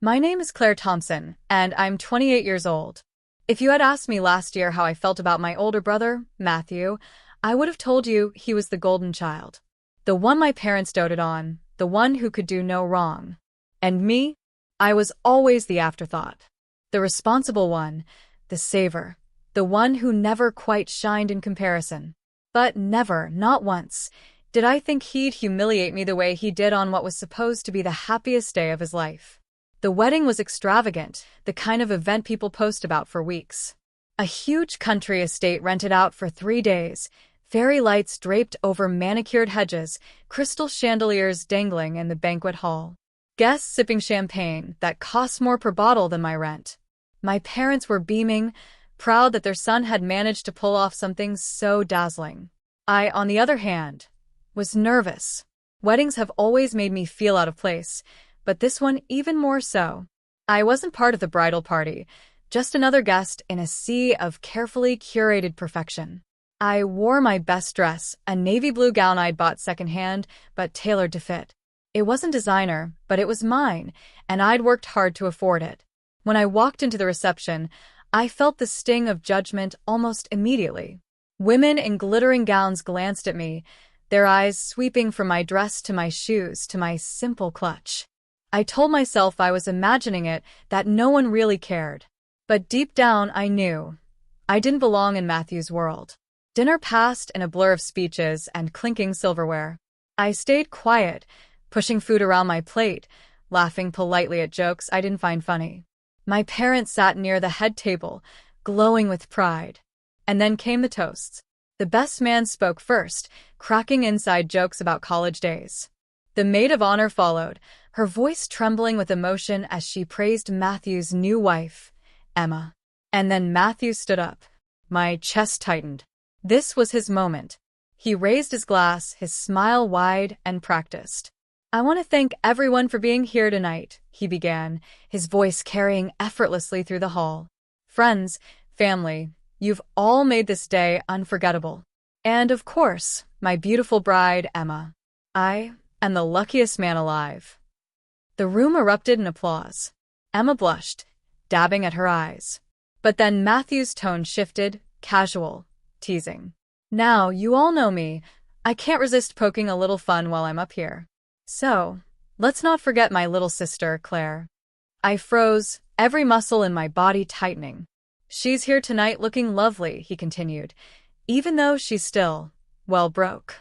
My name is Claire Thompson, and I'm 28 years old. If you had asked me last year how I felt about my older brother, Matthew, I would have told you he was the golden child. The one my parents doted on, the one who could do no wrong. And me? I was always the afterthought. The responsible one, the saver, the one who never quite shined in comparison. But never, not once, did I think he'd humiliate me the way he did on what was supposed to be the happiest day of his life. The wedding was extravagant, the kind of event people post about for weeks. A huge country estate rented out for 3 days, fairy lights draped over manicured hedges, crystal chandeliers dangling in the banquet hall. Guests sipping champagne that cost more per bottle than my rent. My parents were beaming, proud that their son had managed to pull off something so dazzling. I, on the other hand, was nervous. Weddings have always made me feel out of place, but this one even more so. I wasn't part of the bridal party, just another guest in a sea of carefully curated perfection. I wore my best dress, a navy blue gown I'd bought secondhand, but tailored to fit. It wasn't designer, but it was mine, and I'd worked hard to afford it. When I walked into the reception, I felt the sting of judgment almost immediately. Women in glittering gowns glanced at me, their eyes sweeping from my dress to my shoes to my simple clutch. I told myself I was imagining it, that no one really cared. But deep down I knew. I didn't belong in Matthew's world. Dinner passed in a blur of speeches and clinking silverware. I stayed quiet, pushing food around my plate, laughing politely at jokes I didn't find funny. My parents sat near the head table, glowing with pride. And then came the toasts. The best man spoke first, cracking inside jokes about college days. The maid of honor followed, her voice trembling with emotion as she praised Matthew's new wife, Emma. And then Matthew stood up. My chest tightened. This was his moment. He raised his glass, his smile wide and practiced. I want to thank everyone for being here tonight, he began, his voice carrying effortlessly through the hall. Friends, family, you've all made this day unforgettable. And of course, my beautiful bride, Emma. I am the luckiest man alive. The room erupted in applause. Emma blushed, dabbing at her eyes. But then Matthew's tone shifted, casual, teasing. Now, you all know me. I can't resist poking a little fun while I'm up here. So, let's not forget my little sister, Claire. I froze, every muscle in my body tightening. She's here tonight looking lovely, he continued, even though she's still, well, broke.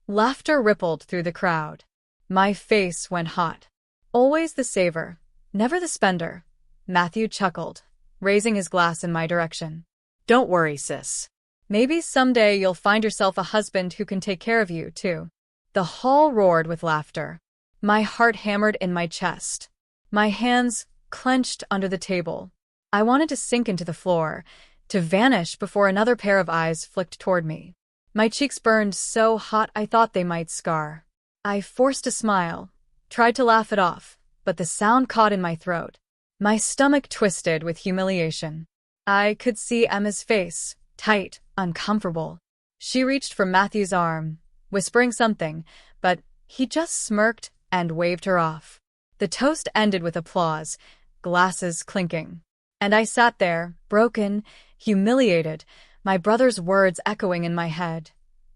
Laughter rippled through the crowd. My face went hot. Always the saver, never the spender, Matthew chuckled, raising his glass in my direction. Don't worry, sis. Maybe someday you'll find yourself a husband who can take care of you, too. The hall roared with laughter. My heart hammered in my chest. My hands clenched under the table. I wanted to sink into the floor, to vanish before another pair of eyes flicked toward me. My cheeks burned so hot I thought they might scar. I forced a smile, tried to laugh it off, but the sound caught in my throat. My stomach twisted with humiliation. I could see Emma's face, tight, uncomfortable. She reached for Matthew's arm, whispering something, but he just smirked and waved her off. The toast ended with applause, glasses clinking. And I sat there, broken, humiliated, my brother's words echoing in my head.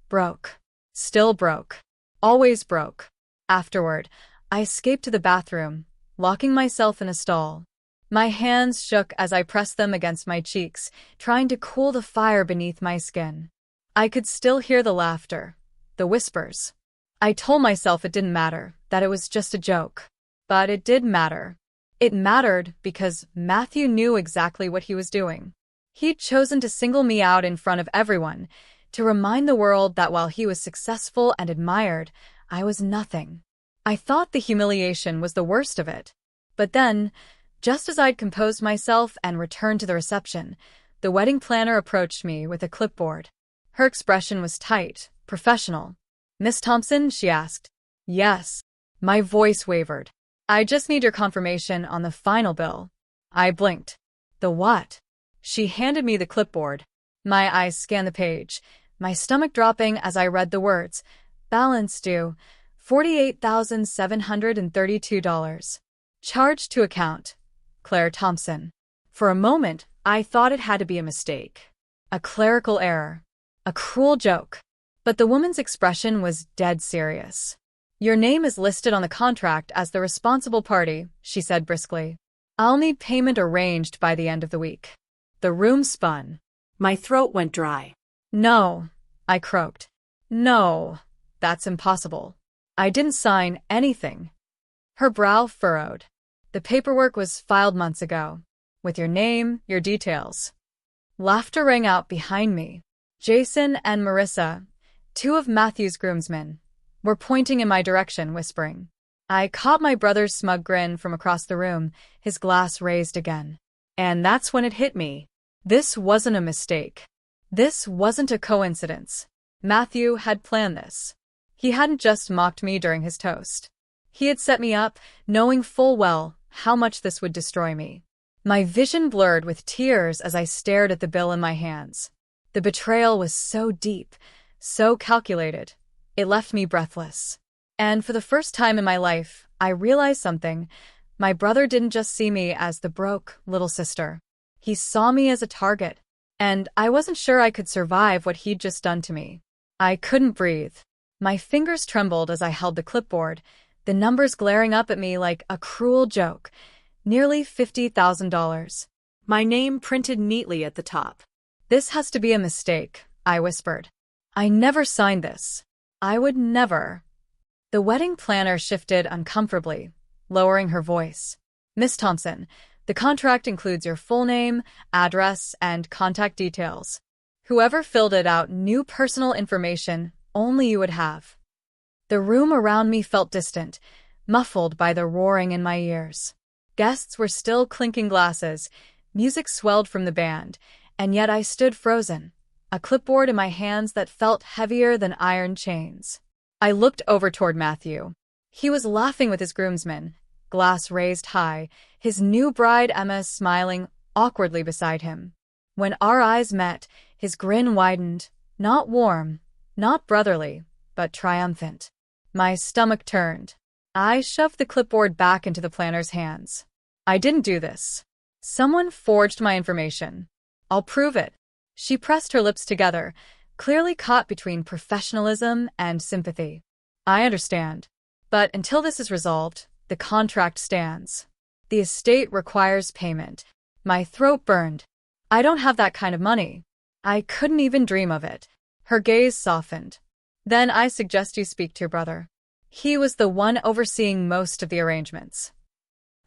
Broke. Still broke. Always broke. Afterward, I escaped to the bathroom, locking myself in a stall. My hands shook as I pressed them against my cheeks, trying to cool the fire beneath my skin. I could still hear the laughter, the whispers. I told myself it didn't matter, that it was just a joke. But it did matter. It mattered because Matthew knew exactly what he was doing. He'd chosen to single me out in front of everyone, to remind the world that while he was successful and admired, I was nothing. I thought the humiliation was the worst of it. But then, just as I'd composed myself and returned to the reception, the wedding planner approached me with a clipboard. Her expression was tight, professional. Miss Thompson, she asked. Yes. My voice wavered. I just need your confirmation on the final bill. I blinked. The what? She handed me the clipboard. My eyes scanned the page, my stomach dropping as I read the words. Balance due, $48,732. Charged to account. Claire Thompson. For a moment, I thought it had to be a mistake. A clerical error. A cruel joke. But the woman's expression was dead serious. Your name is listed on the contract as the responsible party, she said briskly. I'll need payment arranged by the end of the week. The room spun. My throat went dry. No, I croaked. No, that's impossible. I didn't sign anything. Her brow furrowed. The paperwork was filed months ago, with your name, your details. Laughter rang out behind me. Jason and Marissa, two of Matthew's groomsmen, were pointing in my direction, whispering. I caught my brother's smug grin from across the room, his glass raised again. And that's when it hit me. This wasn't a mistake. This wasn't a coincidence. Matthew had planned this. He hadn't just mocked me during his toast. He had set me up, knowing full well how much this would destroy me. My vision blurred with tears as I stared at the bill in my hands. The betrayal was so deep, so calculated. It left me breathless. And for the first time in my life, I realized something. My brother didn't just see me as the broke little sister. He saw me as a target. And I wasn't sure I could survive what he'd just done to me. I couldn't breathe. My fingers trembled as I held the clipboard, the numbers glaring up at me like a cruel joke. Nearly $50,000. My name printed neatly at the top. This has to be a mistake, I whispered. I never signed this. I would never. The wedding planner shifted uncomfortably, lowering her voice. Miss Thompson, the contract includes your full name, address, and contact details. Whoever filled it out knew personal information only you would have. The room around me felt distant, muffled by the roaring in my ears. Guests were still clinking glasses, music swelled from the band, and yet I stood frozen, a clipboard in my hands that felt heavier than iron chains. I looked over toward Matthew. He was laughing with his groomsmen, glass raised high, his new bride Emma smiling awkwardly beside him. When our eyes met, his grin widened, not warm, not brotherly, but triumphant. My stomach turned. I shoved the clipboard back into the planner's hands. I didn't do this. Someone forged my information. I'll prove it. She pressed her lips together, clearly caught between professionalism and sympathy. I understand. But until this is resolved, the contract stands. The estate requires payment. My throat burned. I don't have that kind of money. I couldn't even dream of it. Her gaze softened. Then I suggest you speak to your brother. He was the one overseeing most of the arrangements.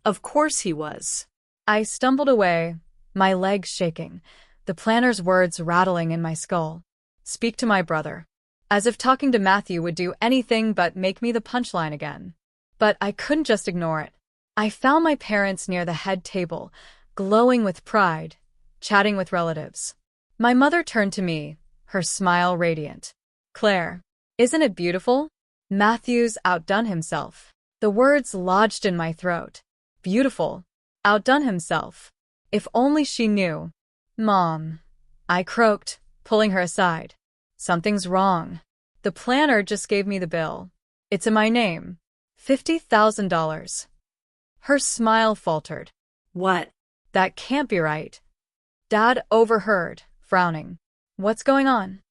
Of course he was. I stumbled away, my legs shaking, the planner's words rattling in my skull. Speak to my brother. As if talking to Matthew would do anything but make me the punchline again. But I couldn't just ignore it. I found my parents near the head table, glowing with pride, chatting with relatives. My mother turned to me, her smile radiant. Claire, isn't it beautiful? Matthew's outdone himself. The words lodged in my throat. Beautiful. Outdone himself. If only she knew. Mom. I croaked, pulling her aside. Something's wrong. The planner just gave me the bill. It's in my name. $50,000. Her smile faltered. What? That can't be right. Dad overheard, frowning. What's going on?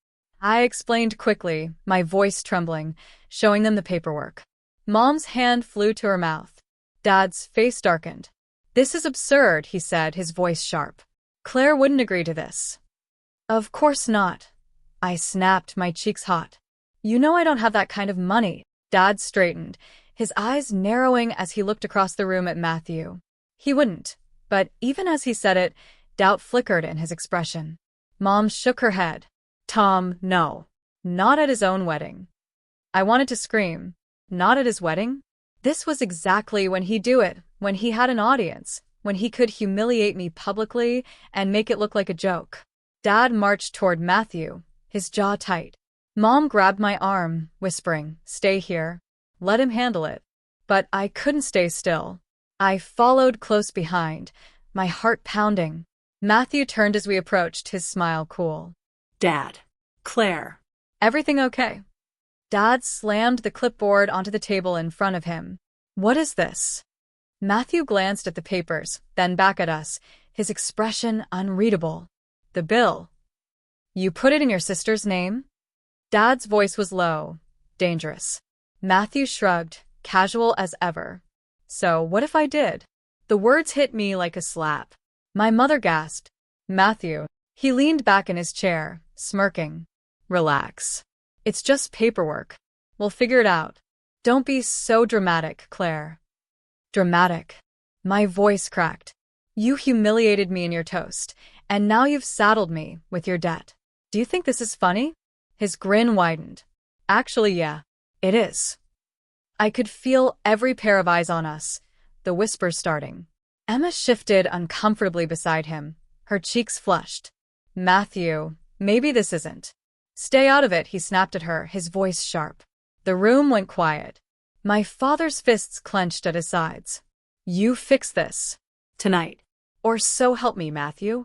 I explained quickly, my voice trembling, showing them the paperwork. Mom's hand flew to her mouth. Dad's face darkened. This is absurd, he said, his voice sharp. Claire wouldn't agree to this. Of course not. I snapped, my cheeks hot. You know I don't have that kind of money. Dad straightened, his eyes narrowing as he looked across the room at Matthew. He wouldn't, but even as he said it, doubt flickered in his expression. Mom shook her head. Tom, no. Not at his own wedding. I wanted to scream. Not at his wedding? This was exactly when he'd do it, when he had an audience, when he could humiliate me publicly and make it look like a joke. Dad marched toward Matthew, his jaw tight. Mom grabbed my arm, whispering, "Stay here. Let him handle it." But I couldn't stay still. I followed close behind, my heart pounding. Matthew turned as we approached, his smile cool. Dad. Claire. Everything okay? Dad slammed the clipboard onto the table in front of him. What is this? Matthew glanced at the papers, then back at us, his expression unreadable. The bill. You put it in your sister's name? Dad's voice was low, dangerous. Matthew shrugged, casual as ever. So, what if I did? The words hit me like a slap. My mother gasped. Matthew. He leaned back in his chair, smirking. Relax. It's just paperwork. We'll figure it out. Don't be so dramatic, Claire. Dramatic. My voice cracked. You humiliated me in your toast, and now you've saddled me with your debt. Do you think this is funny? His grin widened. Actually, yeah, it is. I could feel every pair of eyes on us, the whispers starting. Emma shifted uncomfortably beside him, her cheeks flushed. Matthew, maybe this isn't. Stay out of it, he snapped at her, his voice sharp. The room went quiet. My father's fists clenched at his sides. You fix this. Tonight. Or so help me, Matthew.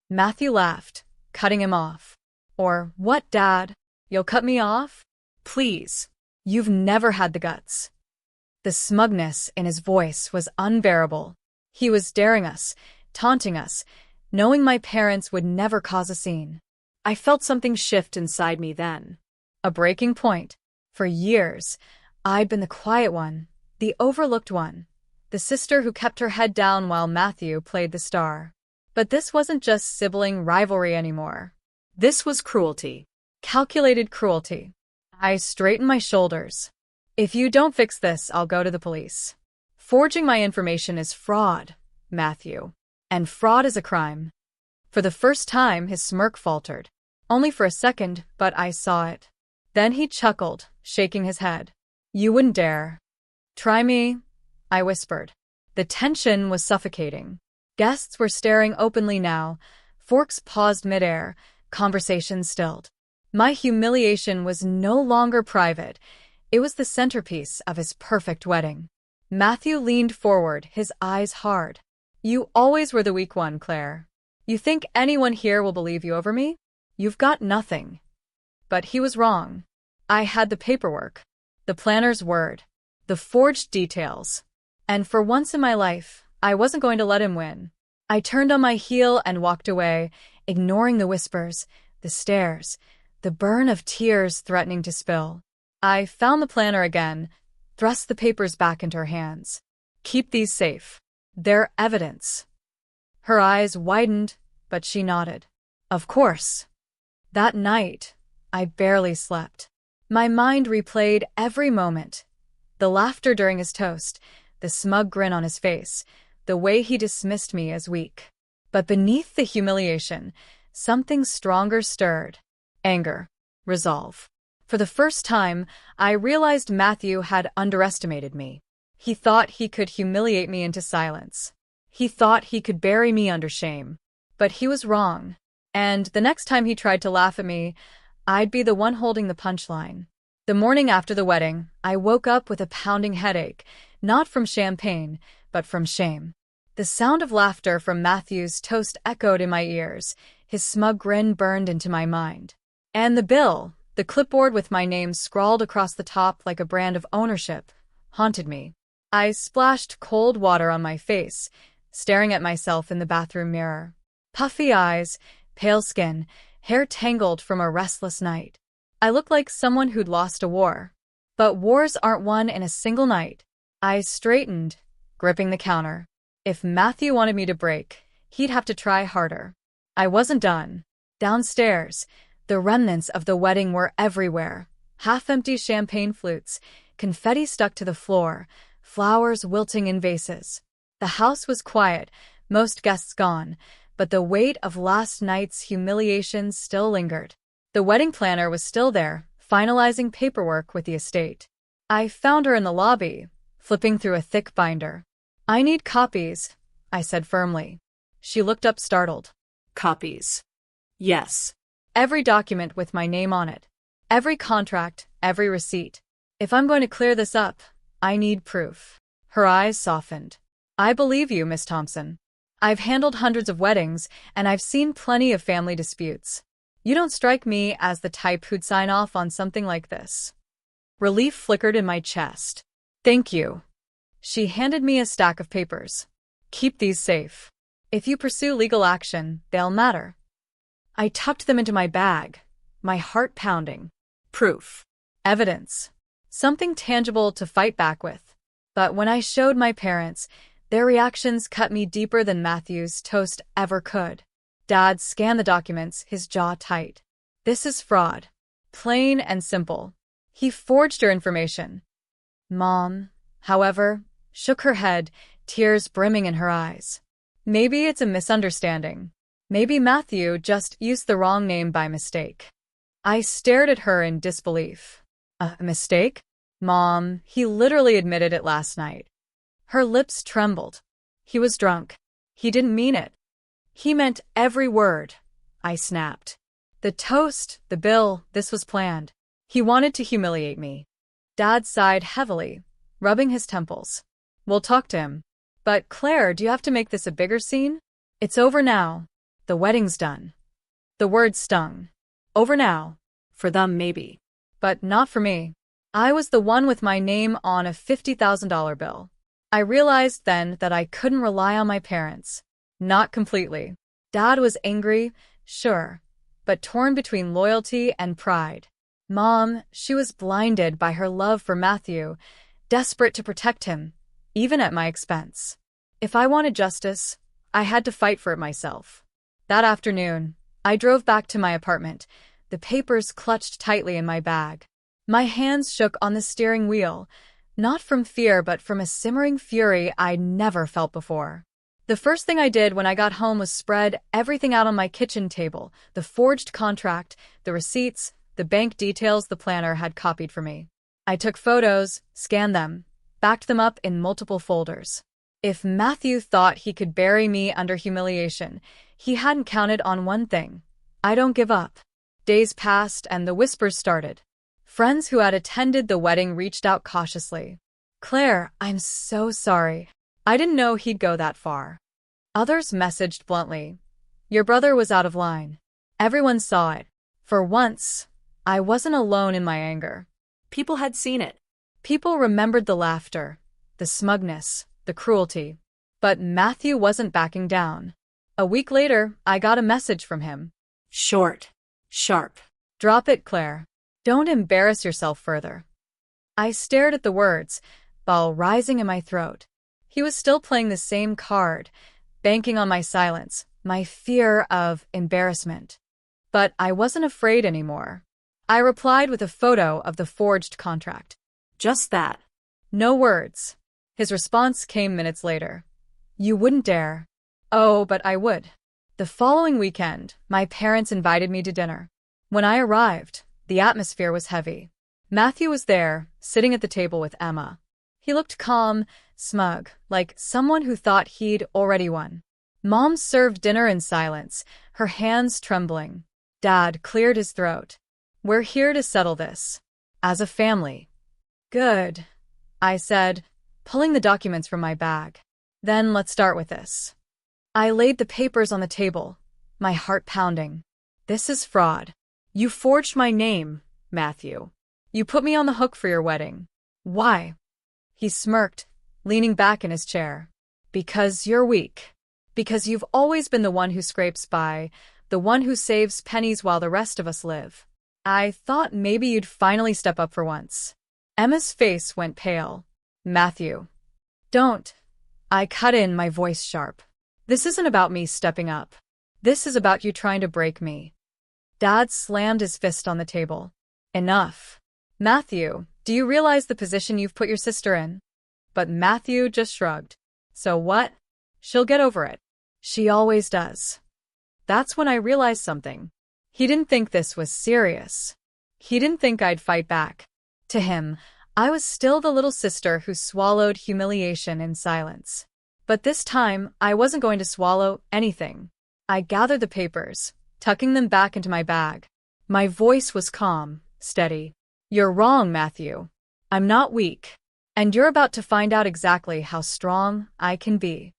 Matthew laughed, cutting him off. Or what, Dad? You'll cut me off? Please. You've never had the guts. The smugness in his voice was unbearable. He was daring us, taunting us, knowing my parents would never cause a scene. I felt something shift inside me then. A breaking point. For years, I'd been the quiet one, the overlooked one, the sister who kept her head down while Matthew played the star. But this wasn't just sibling rivalry anymore. This was cruelty. Calculated cruelty. I straightened my shoulders. If you don't fix this, I'll go to the police. Forging my information is fraud, Matthew. And fraud is a crime. For the first time, his smirk faltered. Only for a second, but I saw it. Then he chuckled, shaking his head. You wouldn't dare. Try me, I whispered. The tension was suffocating. Guests were staring openly now, forks paused midair, conversation stilled. My humiliation was no longer private. It was the centerpiece of his perfect wedding. Matthew leaned forward, his eyes hard. You always were the weak one, Claire. You think anyone here will believe you over me? You've got nothing. But he was wrong. I had the paperwork, the planner's word, the forged details. And for once in my life, I wasn't going to let him win. I turned on my heel and walked away, ignoring the whispers, the stares, the burn of tears threatening to spill. I found the planner again, thrust the papers back into her hands. Keep these safe. They're evidence. Her eyes widened, but she nodded. Of course. That night, I barely slept. My mind replayed every moment. The laughter during his toast, the smug grin on his face, the way he dismissed me as weak. But beneath the humiliation, something stronger stirred. Anger. Resolve. For the first time, I realized Matthew had underestimated me. He thought he could humiliate me into silence. He thought he could bury me under shame. But he was wrong. And the next time he tried to laugh at me, I'd be the one holding the punchline. The morning after the wedding, I woke up with a pounding headache, not from champagne, but from shame. The sound of laughter from Matthew's toast echoed in my ears. His smug grin burned into my mind. And the bill, the clipboard with my name scrawled across the top like a brand of ownership, haunted me. I splashed cold water on my face, staring at myself in the bathroom mirror. Puffy eyes, pale skin, hair tangled from a restless night. I looked like someone who'd lost a war. But wars aren't won in a single night. I straightened, gripping the counter. If Matthew wanted me to break, he'd have to try harder. I wasn't done. Downstairs, the remnants of the wedding were everywhere. Half-empty champagne flutes, confetti stuck to the floor, flowers wilting in vases. The house was quiet, most guests gone, but the weight of last night's humiliation still lingered. The wedding planner was still there, finalizing paperwork with the estate. I found her in the lobby, flipping through a thick binder. I need copies, I said firmly. She looked up startled. Copies. Yes. Every document with my name on it. Every contract, every receipt. If I'm going to clear this up, I need proof. Her eyes softened. I believe you, Miss Thompson. I've handled hundreds of weddings, and I've seen plenty of family disputes. You don't strike me as the type who'd sign off on something like this. Relief flickered in my chest. Thank you. She handed me a stack of papers. Keep these safe. If you pursue legal action, they'll matter. I tucked them into my bag, my heart pounding. Proof. Evidence. Something tangible to fight back with. But when I showed my parents, their reactions cut me deeper than Matthew's toast ever could. Dad scanned the documents, his jaw tight. This is fraud. Plain and simple. He forged your information. Mom, however, shook her head, tears brimming in her eyes. Maybe it's a misunderstanding. Maybe Matthew just used the wrong name by mistake. I stared at her in disbelief. A mistake? Mom, he literally admitted it last night. Her lips trembled. He was drunk. He didn't mean it. He meant every word. I snapped. The toast, the bill, this was planned. He wanted to humiliate me. Dad sighed heavily, rubbing his temples. We'll talk to him. But Claire, do you have to make this a bigger scene? It's over now. The wedding's done. The word stung. Over now. For them, maybe. But not for me. I was the one with my name on a $50,000 bill. I realized then that I couldn't rely on my parents. Not completely. Dad was angry, sure, but torn between loyalty and pride. Mom, she was blinded by her love for Matthew, desperate to protect him, even at my expense. If I wanted justice, I had to fight for it myself. That afternoon, I drove back to my apartment, the papers clutched tightly in my bag. My hands shook on the steering wheel, not from fear but from a simmering fury I'd never felt before. The first thing I did when I got home was spread everything out on my kitchen table, the forged contract, the receipts, the bank details the planner had copied for me. I took photos, scanned them, backed them up in multiple folders. If Matthew thought he could bury me under humiliation, he hadn't counted on one thing. I don't give up. Days passed and the whispers started. Friends who had attended the wedding reached out cautiously. Claire, I'm so sorry. I didn't know he'd go that far. Others messaged bluntly. Your brother was out of line. Everyone saw it. For once, I wasn't alone in my anger. People had seen it. People remembered the laughter, the smugness, the cruelty. But Matthew wasn't backing down. A week later, I got a message from him. Short. Sharp. Drop it, Claire. Don't embarrass yourself further. I stared at the words, ball rising in my throat. He was still playing the same card, banking on my silence, my fear of embarrassment. But I wasn't afraid anymore. I replied with a photo of the forged contract. Just that. No words. His response came minutes later. You wouldn't dare. Oh, but I would. The following weekend, my parents invited me to dinner. When I arrived, the atmosphere was heavy. Matthew was there, sitting at the table with Emma. He looked calm, smug, like someone who thought he'd already won. Mom served dinner in silence, her hands trembling. Dad cleared his throat. We're here to settle this. As a family. Good, I said, pulling the documents from my bag. Then let's start with this. I laid the papers on the table, my heart pounding. This is fraud. You forged my name, Matthew. You put me on the hook for your wedding. Why? He smirked, leaning back in his chair. Because you're weak. Because you've always been the one who scrapes by, the one who saves pennies while the rest of us live. I thought maybe you'd finally step up for once. Emma's face went pale. Matthew. Don't. I cut in, my voice sharp. This isn't about me stepping up. This is about you trying to break me. Dad slammed his fist on the table. Enough. Matthew, do you realize the position you've put your sister in? But Matthew just shrugged. So what? She'll get over it. She always does. That's when I realized something. He didn't think this was serious. He didn't think I'd fight back. To him, I was still the little sister who swallowed humiliation in silence. But this time, I wasn't going to swallow anything. I gathered the papers, tucking them back into my bag. My voice was calm, steady. You're wrong, Matthew. I'm not weak. And you're about to find out exactly how strong I can be.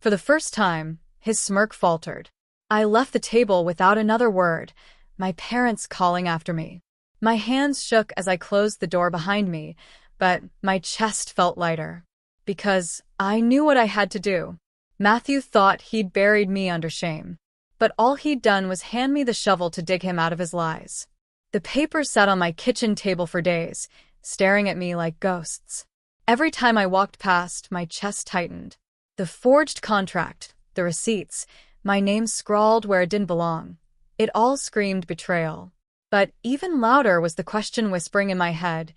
For the first time, his smirk faltered. I left the table without another word, my parents calling after me. My hands shook as I closed the door behind me, but my chest felt lighter. because I knew what I had to do. Matthew thought he'd buried me under shame, but all he'd done was hand me the shovel to dig him out of his lies. The papers sat on my kitchen table for days, staring at me like ghosts. Every time I walked past, my chest tightened. The forged contract, the receipts, my name scrawled where it didn't belong. It all screamed betrayal. But even louder was the question whispering in my head,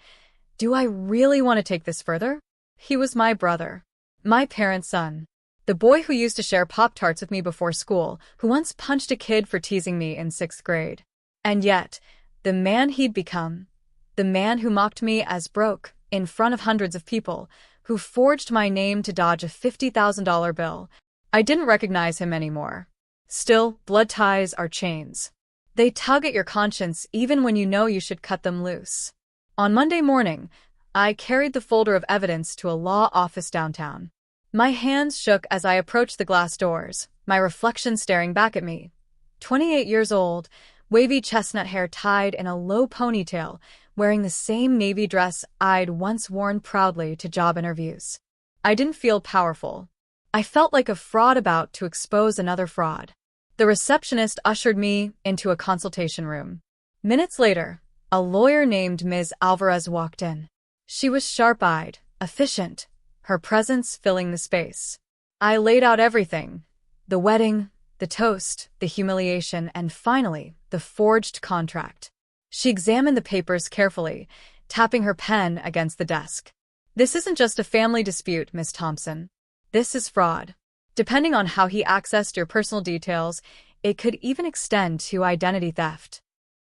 do I really want to take this further? He was my brother, my parents' son, the boy who used to share Pop-Tarts with me before school, who once punched a kid for teasing me in 6th grade. And yet, the man he'd become, the man who mocked me as broke in front of hundreds of people, who forged my name to dodge a $50,000 bill, I didn't recognize him anymore. Still, blood ties are chains. They tug at your conscience even when you know you should cut them loose. On Monday morning, I carried the folder of evidence to a law office downtown. My hands shook as I approached the glass doors, my reflection staring back at me. 28 years old, wavy chestnut hair tied in a low ponytail, wearing the same navy dress I'd once worn proudly to job interviews. I didn't feel powerful. I felt like a fraud about to expose another fraud. The receptionist ushered me into a consultation room. Minutes later, a lawyer named Ms. Alvarez walked in. She was sharp-eyed, efficient, her presence filling the space. I laid out everything: the wedding, the toast, the humiliation, and finally, the forged contract. She examined the papers carefully, tapping her pen against the desk. This isn't just a family dispute, Miss Thompson. This is fraud. Depending on how he accessed your personal details, it could even extend to identity theft.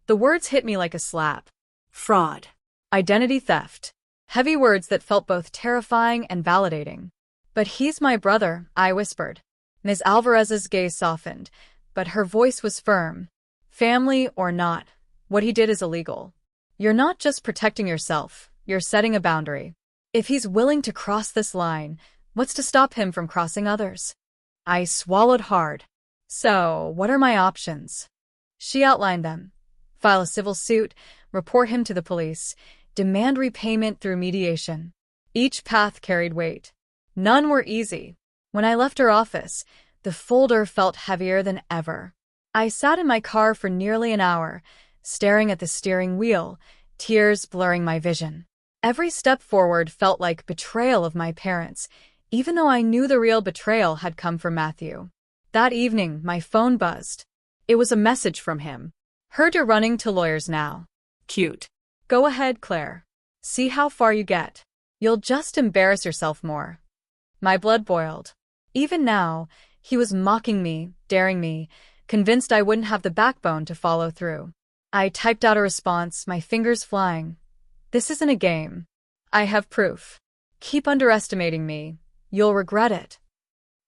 The words hit me like a slap. Fraud. Identity theft. Heavy words that felt both terrifying and validating. But he's my brother, I whispered. Ms. Alvarez's gaze softened, but her voice was firm. Family or not, what he did is illegal. You're not just protecting yourself, you're setting a boundary. If he's willing to cross this line, what's to stop him from crossing others? I swallowed hard. So, what are my options? She outlined them. File a civil suit, report him to the police, demand repayment through mediation. Each path carried weight. None were easy. When I left her office, the folder felt heavier than ever. I sat in my car for nearly an hour, staring at the steering wheel, tears blurring my vision. Every step forward felt like betrayal of my parents, even though I knew the real betrayal had come from Matthew. That evening, my phone buzzed. It was a message from him. Heard you're running to lawyers now. Cute. Go ahead, Claire. See how far you get. You'll just embarrass yourself more. My blood boiled. Even now, he was mocking me, daring me, convinced I wouldn't have the backbone to follow through. I typed out a response, my fingers flying. This isn't a game. I have proof. Keep underestimating me. You'll regret it.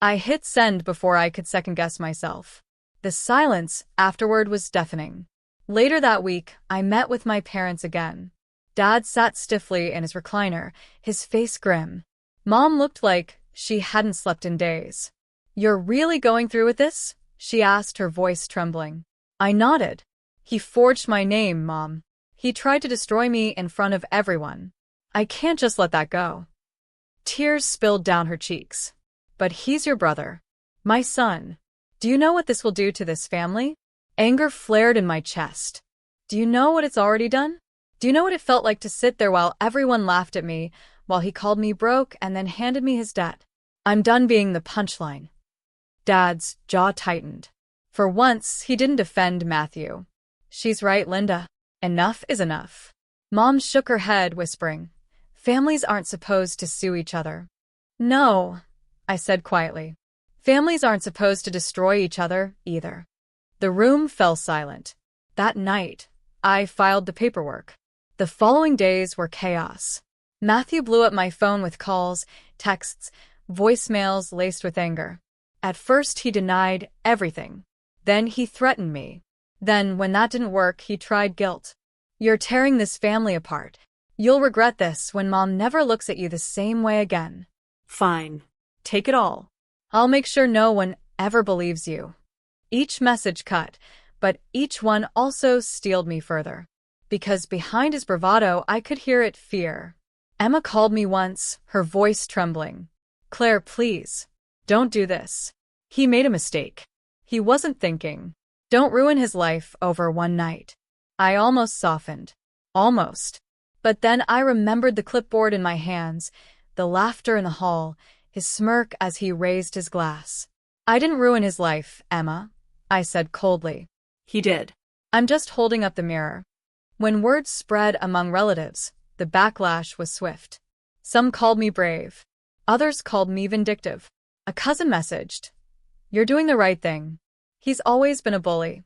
I hit send before I could second-guess myself. The silence afterward was deafening. Later that week, I met with my parents again. Dad sat stiffly in his recliner, his face grim. Mom looked like she hadn't slept in days. You're really going through with this? She asked, her voice trembling. I nodded. He forged my name, Mom. He tried to destroy me in front of everyone. I can't just let that go. Tears spilled down her cheeks. But he's your brother. My son. Do you know what this will do to this family? Anger flared in my chest. Do you know what it's already done? Do you know what it felt like to sit there while everyone laughed at me, while he called me broke and then handed me his debt? I'm done being the punchline. Dad's jaw tightened. For once, he didn't defend Matthew. She's right, Linda. Enough is enough. Mom shook her head, whispering, families aren't supposed to sue each other. No, I said quietly. Families aren't supposed to destroy each other, either. The room fell silent. That night, I filed the paperwork. The following days were chaos. Matthew blew up my phone with calls, texts, voicemails laced with anger. At first, he denied everything. Then he threatened me. Then, when that didn't work, he tried guilt. You're tearing this family apart. You'll regret this when Mom never looks at you the same way again. Fine. Take it all. I'll make sure no one ever believes you. Each message cut, but each one also steeled me further. Because behind his bravado, I could hear it: fear. Emma called me once, her voice trembling. Claire, please. Don't do this. He made a mistake. He wasn't thinking. Don't ruin his life over one night. I almost softened. Almost. But then I remembered the clipboard in my hands, the laughter in the hall, his smirk as he raised his glass. I didn't ruin his life, Emma, I said coldly. He did. I'm just holding up the mirror. When word spread among relatives, the backlash was swift. Some called me brave. Others called me vindictive. A cousin messaged, "You're doing the right thing. He's always been a bully."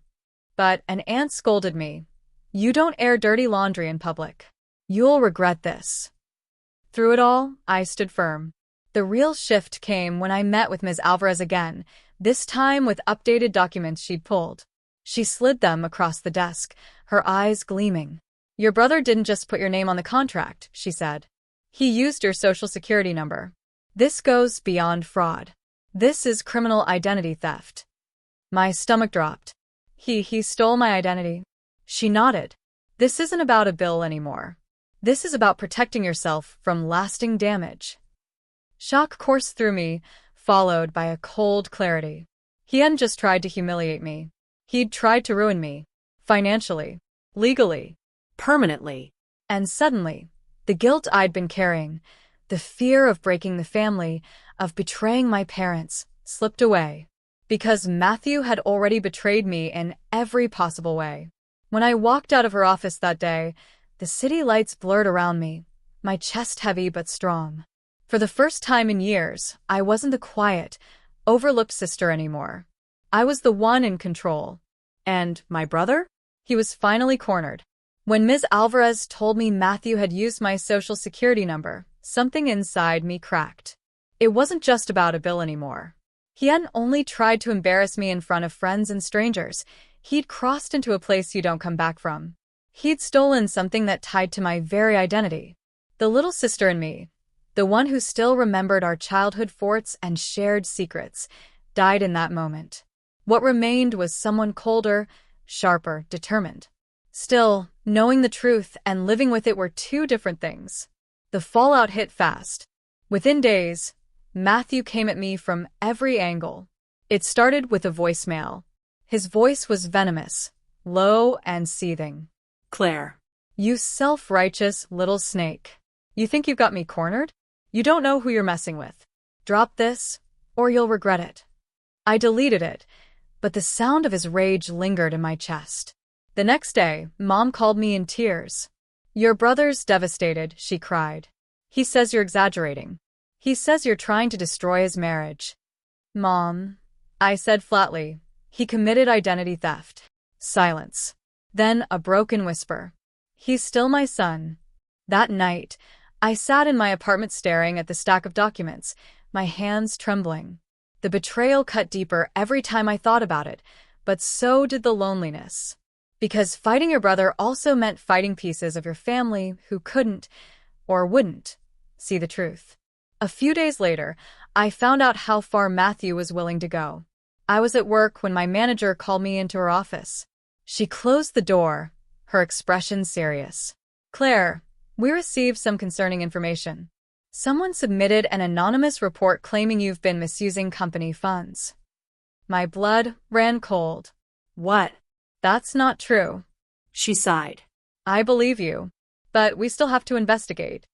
But an aunt scolded me. "You don't air dirty laundry in public. You'll regret this." Through it all, I stood firm. The real shift came when I met with Ms. Alvarez again, this time with updated documents she'd pulled. She slid them across the desk, her eyes gleaming. "Your brother didn't just put your name on the contract," she said. "He used your social security number. This goes beyond fraud. This is criminal identity theft." My stomach dropped. He stole my identity. She nodded. "This isn't about a bill anymore. This is about protecting yourself from lasting damage." Shock coursed through me, followed by a cold clarity. He hadn't just tried to humiliate me. He'd tried to ruin me. Financially. Legally. Permanently. And suddenly, the guilt I'd been carrying, the fear of breaking the family, of betraying my parents, slipped away. Because Matthew had already betrayed me in every possible way. When I walked out of her office that day, the city lights blurred around me, my chest heavy but strong. For the first time in years, I wasn't the quiet, overlooked sister anymore. I was the one in control. And my brother? He was finally cornered. When Ms. Alvarez told me Matthew had used my social security number, something inside me cracked. It wasn't just about a bill anymore. He hadn't only tried to embarrass me in front of friends and strangers, he'd crossed into a place you don't come back from. He'd stolen something that tied to my very identity. The little sister in me, the one who still remembered our childhood forts and shared secrets, died in that moment. What remained was someone colder, sharper, determined. Still, knowing the truth and living with it were two different things. The fallout hit fast. Within days, Matthew came at me from every angle. It started with a voicemail. His voice was venomous, low and seething. "Claire. You self-righteous little snake. You think you've got me cornered? You don't know who you're messing with. Drop this, or you'll regret it." I deleted it, but the sound of his rage lingered in my chest. The next day, Mom called me in tears. "Your brother's devastated," she cried. "He says you're exaggerating. He says you're trying to destroy his marriage." "Mom," I said flatly, "he committed identity theft." Silence. Then a broken whisper. "He's still my son." That night, I sat in my apartment staring at the stack of documents, my hands trembling. The betrayal cut deeper every time I thought about it, but so did the loneliness. Because fighting your brother also meant fighting pieces of your family who couldn't, or wouldn't, see the truth. A few days later, I found out how far Matthew was willing to go. I was at work when my manager called me into her office. She closed the door, her expression serious. "Claire, we received some concerning information. Someone submitted an anonymous report claiming you've been misusing company funds." My blood ran cold. What? "That's not true." She sighed. "I believe you, but we still have to investigate."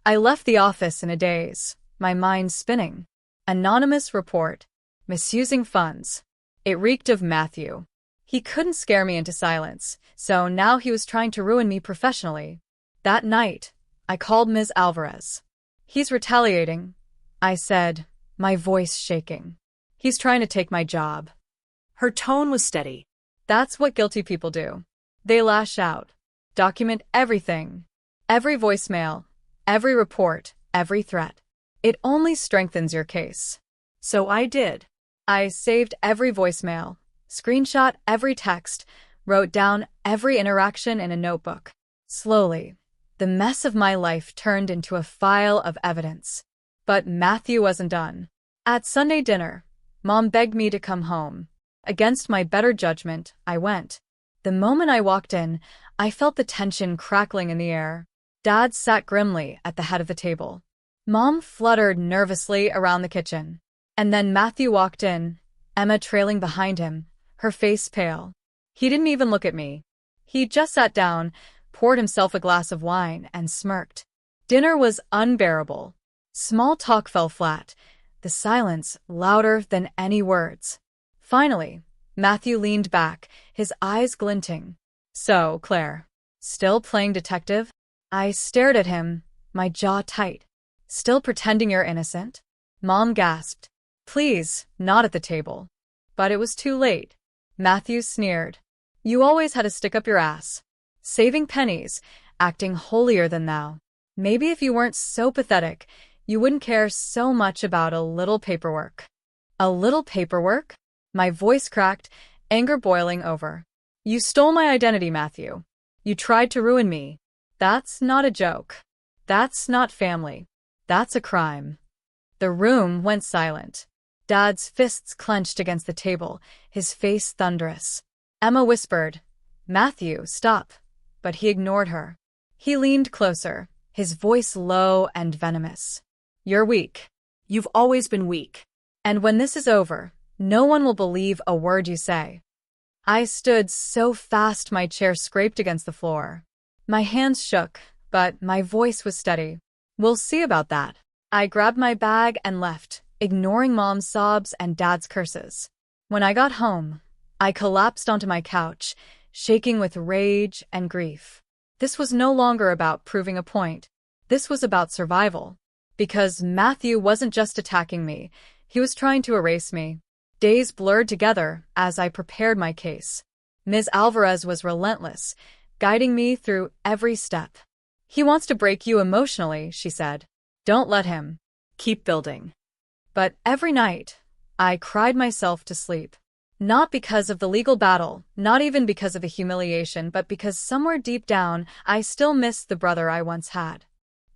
I left the office in a daze, my mind spinning. Anonymous report. Misusing funds. It reeked of Matthew. He couldn't scare me into silence, so now he was trying to ruin me professionally. That night, I called Ms. Alvarez. "He's retaliating," I said, my voice shaking. "He's trying to take my job." Her tone was steady. "That's what guilty people do. They lash out. Document everything. Every voicemail. Every report, every threat. It only strengthens your case." So I did. I saved every voicemail, screenshot every text, wrote down every interaction in a notebook. Slowly, the mess of my life turned into a file of evidence. But Matthew wasn't done. At Sunday dinner, Mom begged me to come home. Against my better judgment, I went. The moment I walked in, I felt the tension crackling in the air. Dad sat grimly at the head of the table. Mom fluttered nervously around the kitchen. And then Matthew walked in, Emma trailing behind him, her face pale. He didn't even look at me. He just sat down, poured himself a glass of wine, and smirked. Dinner was unbearable. Small talk fell flat, the silence louder than any words. Finally, Matthew leaned back, his eyes glinting. "So, Claire, still playing detective?" I stared at him, my jaw tight. "Still pretending you're innocent?" Mom gasped. "Please, not at the table." But it was too late. Matthew sneered. "You always had to stick up your ass. Saving pennies, acting holier than thou. Maybe if you weren't so pathetic, you wouldn't care so much about a little paperwork." "A little paperwork?" My voice cracked, anger boiling over. "You stole my identity, Matthew. You tried to ruin me. That's not a joke. That's not family. That's a crime." The room went silent. Dad's fists clenched against the table, his face thunderous. Emma whispered, "Matthew, stop." But he ignored her. He leaned closer, his voice low and venomous. "You're weak. You've always been weak. And when this is over, no one will believe a word you say." I stood so fast my chair scraped against the floor. My hands shook, but my voice was steady. "We'll see about that." I grabbed my bag and left, ignoring Mom's sobs and Dad's curses. When I got home, I collapsed onto my couch, shaking with rage and grief. This was no longer about proving a point. This was about survival. Because Matthew wasn't just attacking me, he was trying to erase me. Days blurred together as I prepared my case. Ms. Alvarez was relentless, guiding me through every step. "He wants to break you emotionally," she said. "Don't let him. Keep building." But every night, I cried myself to sleep. Not because of the legal battle, not even because of the humiliation, but because somewhere deep down, I still missed the brother I once had.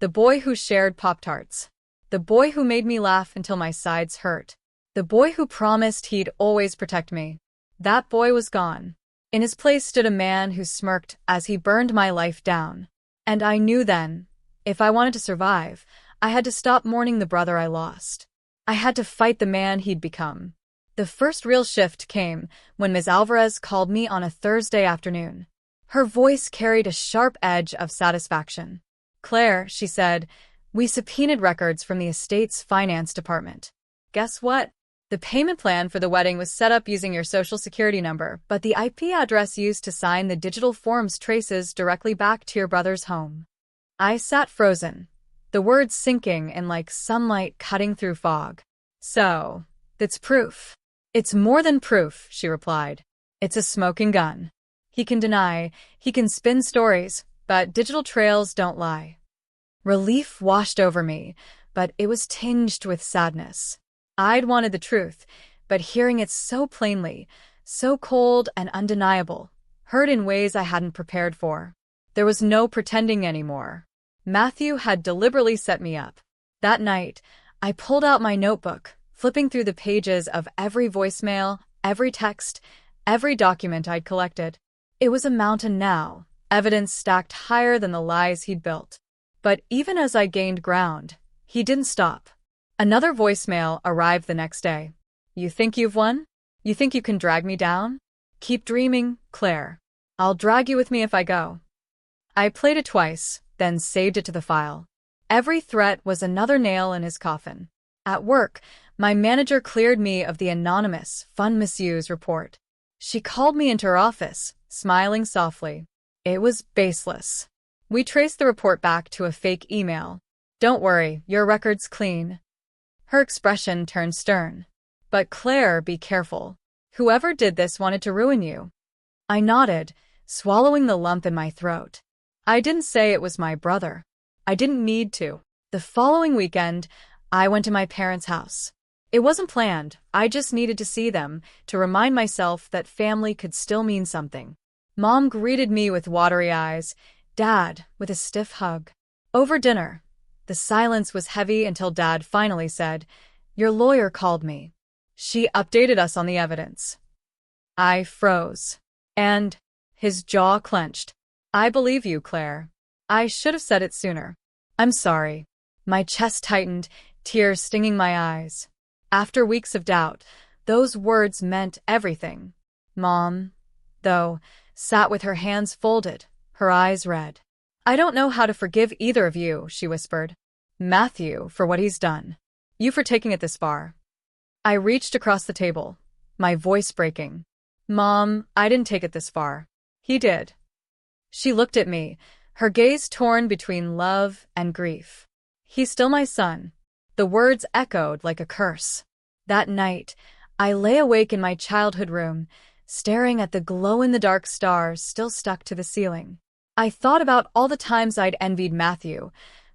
The boy who shared Pop-Tarts. The boy who made me laugh until my sides hurt. The boy who promised he'd always protect me. That boy was gone. In his place stood a man who smirked as he burned my life down. And I knew then, if I wanted to survive, I had to stop mourning the brother I lost. I had to fight the man he'd become. The first real shift came when Ms. Alvarez called me on a Thursday afternoon. Her voice carried a sharp edge of satisfaction. "Claire," she said, "we subpoenaed records from the estate's finance department. Guess what? The payment plan for the wedding was set up using your social security number, but the IP address used to sign the digital forms traces directly back to your brother's home." I sat frozen, the words sinking in like sunlight cutting through fog. "So, that's proof." "It's more than proof," she replied. "It's a smoking gun. He can deny, he can spin stories, but digital trails don't lie." Relief washed over me, but it was tinged with sadness. I'd wanted the truth, but hearing it so plainly, so cold and undeniable, hurt in ways I hadn't prepared for. There was no pretending anymore. Matthew had deliberately set me up. That night, I pulled out my notebook, flipping through the pages of every voicemail, every text, every document I'd collected. It was a mountain now, evidence stacked higher than the lies he'd built. But even as I gained ground, he didn't stop. Another voicemail arrived the next day. "You think you've won? You think you can drag me down? Keep dreaming, Claire. I'll drag you with me if I go." I played it twice, then saved it to the file. Every threat was another nail in his coffin. At work, my manager cleared me of the anonymous fund misuse report. She called me into her office, smiling softly. It was baseless. "We traced the report back to a fake email. Don't worry, your record's clean." Her expression turned stern. "But Claire, be careful. Whoever did this wanted to ruin you." I nodded, swallowing the lump in my throat. I didn't say it was my brother. I didn't need to. The following weekend, I went to my parents' house. It wasn't planned. I just needed to see them, to remind myself that family could still mean something. Mom greeted me with watery eyes, Dad with a stiff hug. Over dinner, the silence was heavy until Dad finally said, "Your lawyer called me. She updated us on the evidence." I froze. And his jaw clenched. "I believe you, Claire. I should have said it sooner. I'm sorry. My chest tightened, tears stinging my eyes. After weeks of doubt, those words meant everything. Mom, though, sat with her hands folded, her eyes red. I don't know how to forgive either of you, she whispered. Matthew, for what he's done. You for taking it this far. I reached across the table, my voice breaking. Mom, I didn't take it this far. He did. She looked at me, her gaze torn between love and grief. He's still my son. The words echoed like a curse. That night, I lay awake in my childhood room, staring at the glow-in-the-dark stars still stuck to the ceiling. I thought about all the times I'd envied Matthew,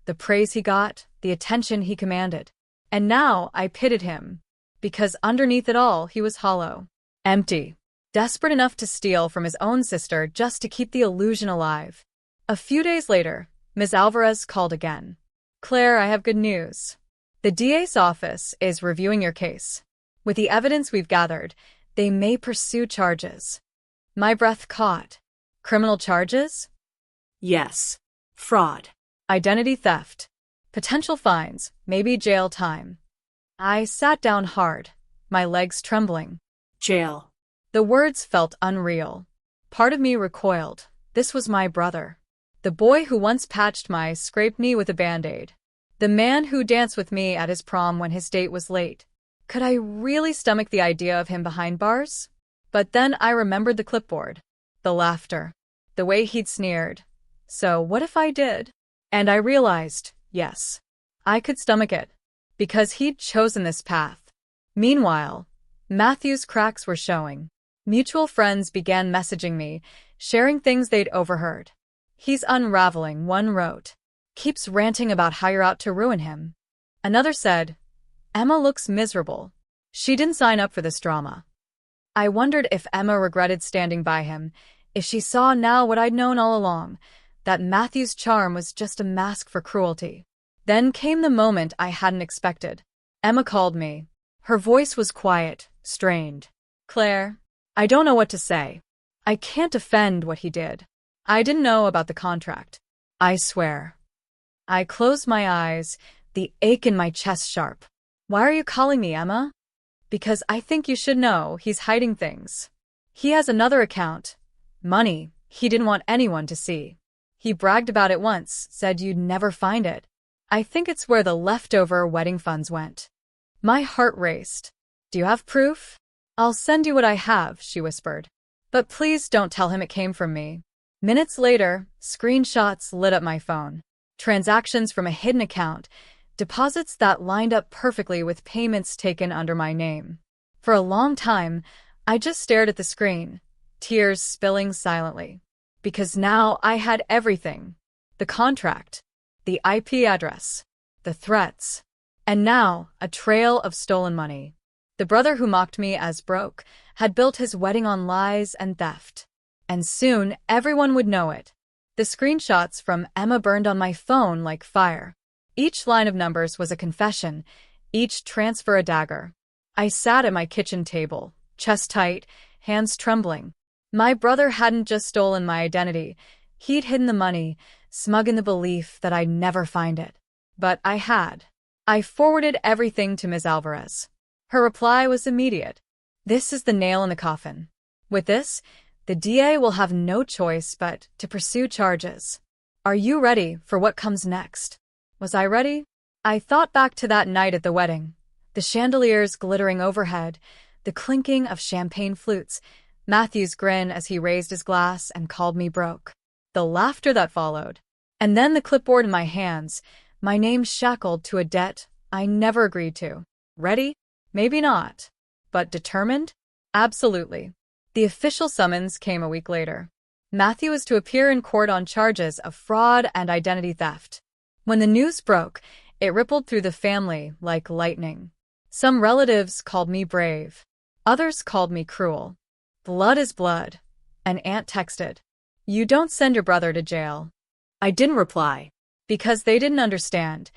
the praise he got, the attention he commanded. And now I pitied him, because underneath it all he was hollow, empty, desperate enough to steal from his own sister just to keep the illusion alive. A few days later, Ms. Alvarez called again. Claire, I have good news. The DA's office is reviewing your case. With the evidence we've gathered, they may pursue charges. My breath caught. Criminal charges? Yes. Fraud. Identity theft. Potential fines, maybe jail time. I sat down hard, my legs trembling. Jail. The words felt unreal. Part of me recoiled. This was my brother. The boy who once patched my scraped knee with a Band-Aid. The man who danced with me at his prom when his date was late. Could I really stomach the idea of him behind bars? But then I remembered the clipboard. The laughter. The way he'd sneered. So what if I did? And I realized, yes, I could stomach it. Because he'd chosen this path. Meanwhile, Matthew's cracks were showing. Mutual friends began messaging me, sharing things they'd overheard. He's unraveling, one wrote. Keeps ranting about how you're out to ruin him. Another said, Emma looks miserable. She didn't sign up for this drama. I wondered if Emma regretted standing by him, if she saw now what I'd known all along, that Matthew's charm was just a mask for cruelty. Then came the moment I hadn't expected. Emma called me. Her voice was quiet, strained. Claire, I don't know what to say. I can't defend what he did. I didn't know about the contract. I swear. I closed my eyes, the ache in my chest sharp. Why are you calling me, Emma? Because I think you should know he's hiding things. He has another account. Money he didn't want anyone to see. He bragged about it once, said you'd never find it. I think it's where the leftover wedding funds went. My heart raced. Do you have proof? I'll send you what I have, she whispered. But please don't tell him it came from me. Minutes later, screenshots lit up my phone. Transactions from a hidden account, deposits that lined up perfectly with payments taken under my name. For a long time, I just stared at the screen, tears spilling silently. Because now I had everything. The contract, the IP address, the threats, and now a trail of stolen money. The brother who mocked me as broke had built his wedding on lies and theft. And soon everyone would know it. The screenshots from Emma burned on my phone like fire. Each line of numbers was a confession, each transfer a dagger. I sat at my kitchen table, chest tight, hands trembling. My brother hadn't just stolen my identity. He'd hidden the money, smug in the belief that I'd never find it. But I had. I forwarded everything to Ms. Alvarez. Her reply was immediate. This is the nail in the coffin. With this, the DA will have no choice but to pursue charges. Are you ready for what comes next? Was I ready? I thought back to that night at the wedding. The chandeliers glittering overhead, the clinking of champagne flutes, Matthew's grin as he raised his glass and called me broke. The laughter that followed. And then the clipboard in my hands, my name shackled to a debt I never agreed to. Ready? Maybe not. But determined? Absolutely. The official summons came a week later. Matthew was to appear in court on charges of fraud and identity theft. When the news broke, it rippled through the family like lightning. Some relatives called me brave. Others called me cruel. Blood is blood. An aunt texted, "You don't send your brother to jail." I didn't reply. Because they didn't understand.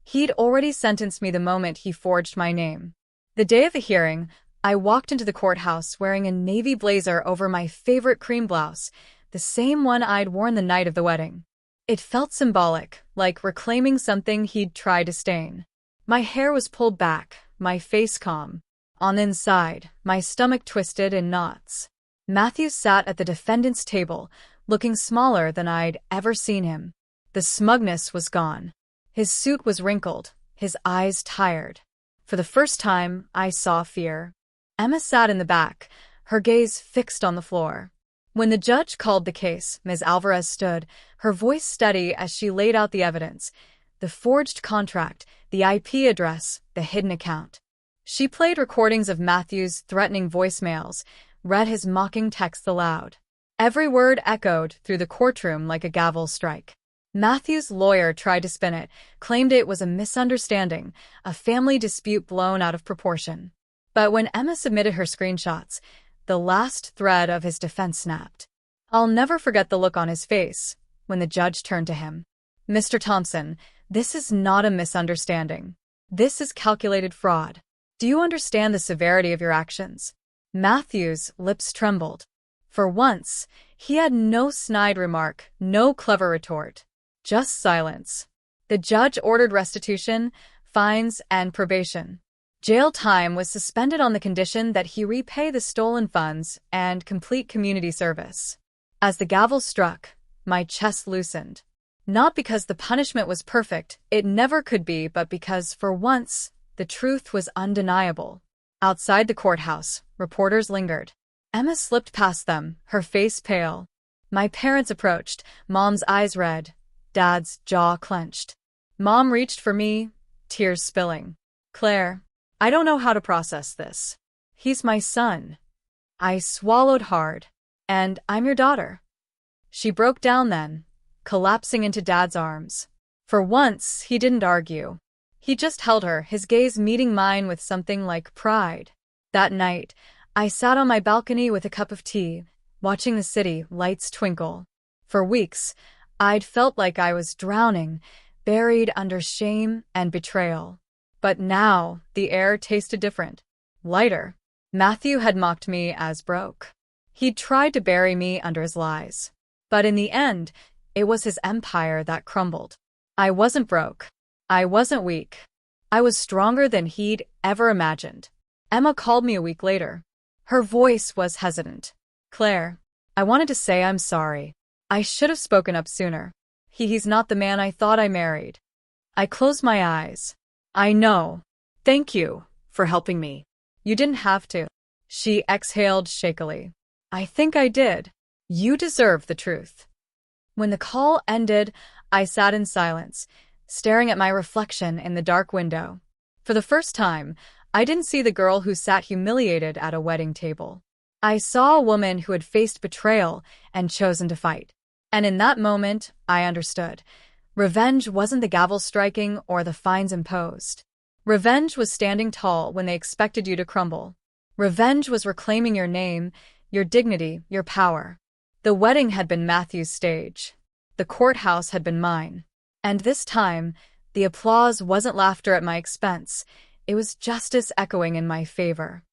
He'd already sentenced me the moment he forged my name. The day of the hearing, I walked into the courthouse wearing a navy blazer over my favorite cream blouse, the same one I'd worn the night of the wedding. It felt symbolic, like reclaiming something he'd tried to stain. My hair was pulled back, my face calm. On the inside, my stomach twisted in knots. Matthew sat at the defendant's table, looking smaller than I'd ever seen him. The smugness was gone. His suit was wrinkled, his eyes tired. For the first time, I saw fear. Emma sat in the back, her gaze fixed on the floor. When the judge called the case, Ms. Alvarez stood, her voice steady as she laid out the evidence: the forged contract, the IP address, the hidden account. She played recordings of Matthew's threatening voicemails, read his mocking texts aloud. Every word echoed through the courtroom like a gavel strike. Matthew's lawyer tried to spin it, claimed it was a misunderstanding, a family dispute blown out of proportion. But when Emma submitted her screenshots, the last thread of his defense snapped. I'll never forget the look on his face when the judge turned to him. Mr. Thompson, this is not a misunderstanding. This is calculated fraud. Do you understand the severity of your actions? Matthew's lips trembled. For once, he had no snide remark, no clever retort. Just silence. The judge ordered restitution, fines, and probation. Jail time was suspended on the condition that he repay the stolen funds and complete community service. As the gavel struck, my chest loosened. Not because the punishment was perfect, it never could be, but because, for once, the truth was undeniable. Outside the courthouse, reporters lingered. Emma slipped past them, her face pale. My parents approached, Mom's eyes red, Dad's jaw clenched. Mom reached for me, tears spilling. Claire, I don't know how to process this. He's my son. I swallowed hard. And I'm your daughter. She broke down then, collapsing into Dad's arms. For once, he didn't argue. He just held her, his gaze meeting mine with something like pride. That night, I sat on my balcony with a cup of tea, watching the city lights twinkle. For weeks, I'd felt like I was drowning, buried under shame and betrayal. But now, the air tasted different. Lighter. Matthew had mocked me as broke. He'd tried to bury me under his lies. But in the end, it was his empire that crumbled. I wasn't broke. I wasn't weak. I was stronger than he'd ever imagined. Emma called me a week later. Her voice was hesitant. Claire, I wanted to say I'm sorry. I should have spoken up sooner. He's not the man I thought I married. I closed my eyes. I know. Thank you for helping me. You didn't have to. She exhaled shakily. I think I did. You deserve the truth. When the call ended, I sat in silence, staring at my reflection in the dark window. For the first time, I didn't see the girl who sat humiliated at a wedding table. I saw a woman who had faced betrayal and chosen to fight. And in that moment, I understood. Revenge wasn't the gavel striking or the fines imposed. Revenge was standing tall when they expected you to crumble. Revenge was reclaiming your name, your dignity, your power. The wedding had been Matthew's stage. The courthouse had been mine. And this time, the applause wasn't laughter at my expense. It was justice echoing in my favor.